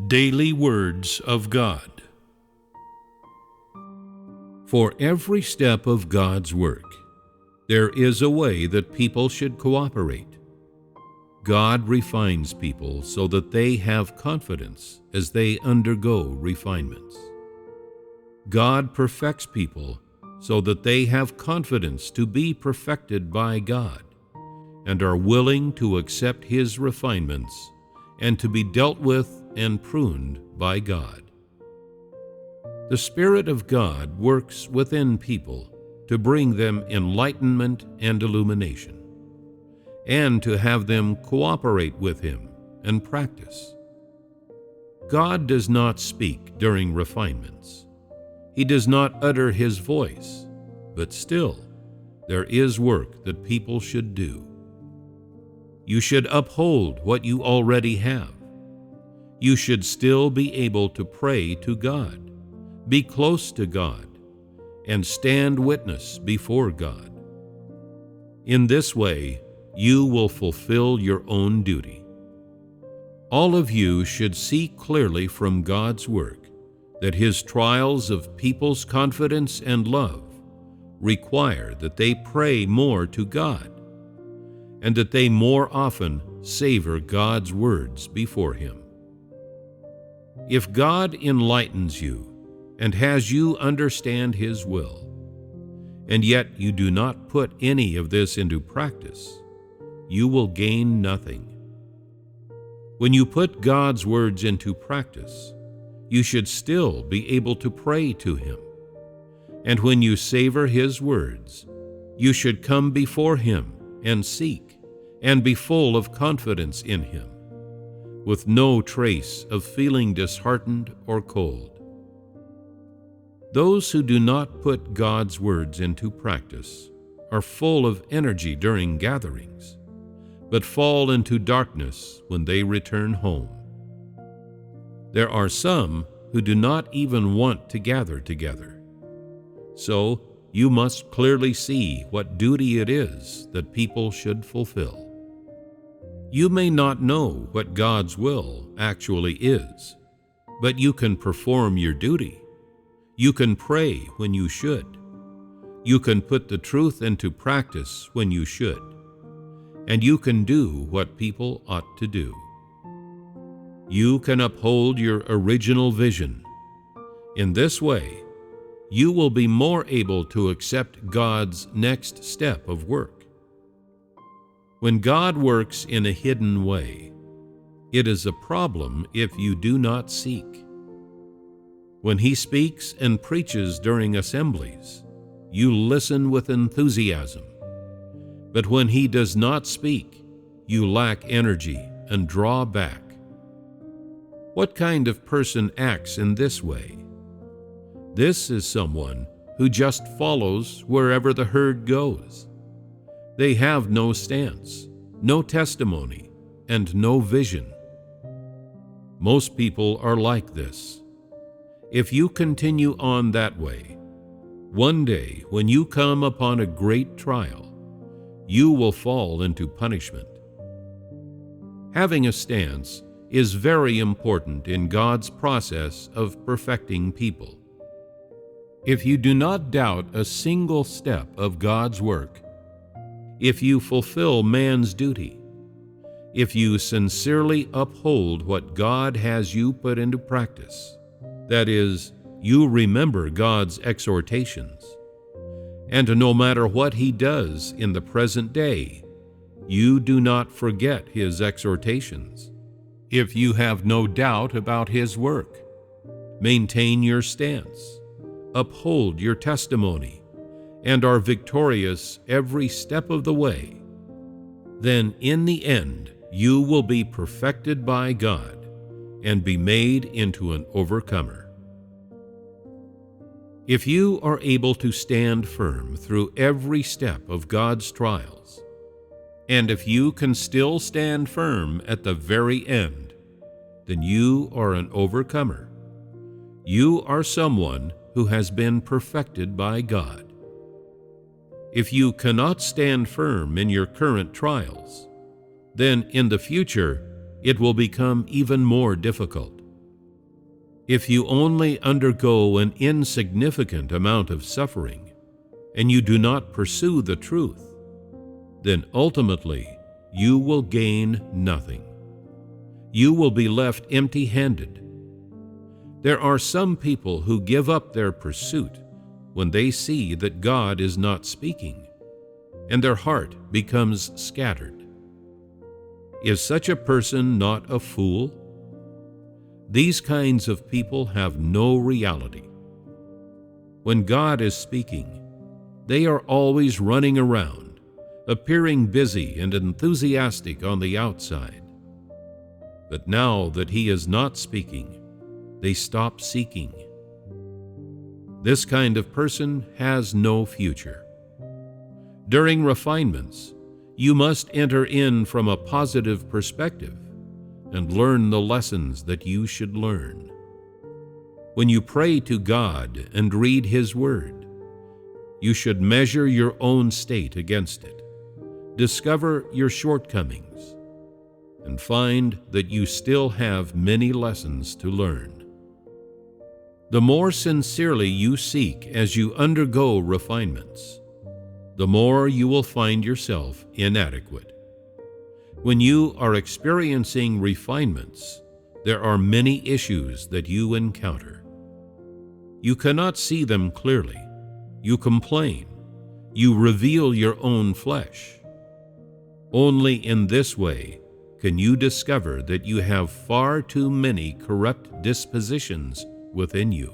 Daily Words of God. For every step of God's work, there is a way that people should cooperate. God refines people so that they have confidence as they undergo refinements. God perfects people so that they have confidence to be perfected by God and are willing to accept His refinements and to be dealt with and pruned by God. The Spirit of God works within people to bring them enlightenment and illumination, and to have them cooperate with Him and practice. God does not speak during refinements. He does not utter His voice, but still, there is work that people should do. You should uphold what you already have. You should still be able to pray to God, be close to God, and stand witness before God. In this way, you will fulfill your own duty. All of you should see clearly from God's work that His trials of people's confidence and love require that they pray more to God, and that they more often savor God's words before Him. If God enlightens you and has you understand His will, and yet you do not put any of this into practice, you will gain nothing. When you put God's words into practice, you should still be able to pray to Him. And when you savor His words, you should come before Him and seek, and be full of confidence in Him, with no trace of feeling disheartened or cold. Those who do not put God's words into practice are full of energy during gatherings, but fall into darkness when they return home. There are some who do not even want to gather together. So you must clearly see what duty it is that people should fulfill. You may not know what God's will actually is, but you can perform your duty. You can pray when you should. You can put the truth into practice when you should. And you can do what people ought to do. You can uphold your original vision. In this way, you will be more able to accept God's next step of work. When God works in a hidden way, it is a problem if you do not seek. When He speaks and preaches during assemblies, you listen with enthusiasm. But when He does not speak, you lack energy and draw back. What kind of person acts in this way? This is someone who just follows wherever the herd goes. They have no stance, no testimony, and no vision. Most people are like this. If you continue on that way, one day when you come upon a great trial, you will fall into punishment. Having a stance is very important in God's process of perfecting people. If you do not doubt a single step of God's work, if you fulfill man's duty, if you sincerely uphold what God has you put into practice, that is, you remember God's exhortations, and no matter what He does in the present day, you do not forget His exhortations. If you have no doubt about His work, maintain your stance, uphold your testimony, and are victorious every step of the way, then in the end you will be perfected by God and be made into an overcomer. If you are able to stand firm through every step of God's trials, and if you can still stand firm at the very end, then you are an overcomer. You are someone who has been perfected by God. If you cannot stand firm in your current trials, then in the future it will become even more difficult. If you only undergo an insignificant amount of suffering, and you do not pursue the truth, then ultimately you will gain nothing. You will be left empty-handed. There are some people who give up their pursuit when they see that God is not speaking, and their heart becomes scattered. Is such a person not a fool? These kinds of people have no reality. When God is speaking, they are always running around, appearing busy and enthusiastic on the outside. But now that He is not speaking, they stop seeking. This kind of person has no future. During refinements, you must enter in from a positive perspective and learn the lessons that you should learn. When you pray to God and read His Word, you should measure your own state against it, discover your shortcomings, and find that you still have many lessons to learn. The more sincerely you seek as you undergo refinements, the more you will find yourself inadequate. When you are experiencing refinements, there are many issues that you encounter. You cannot see them clearly. You complain. You reveal your own flesh. Only in this way can you discover that you have far too many corrupt dispositions within you.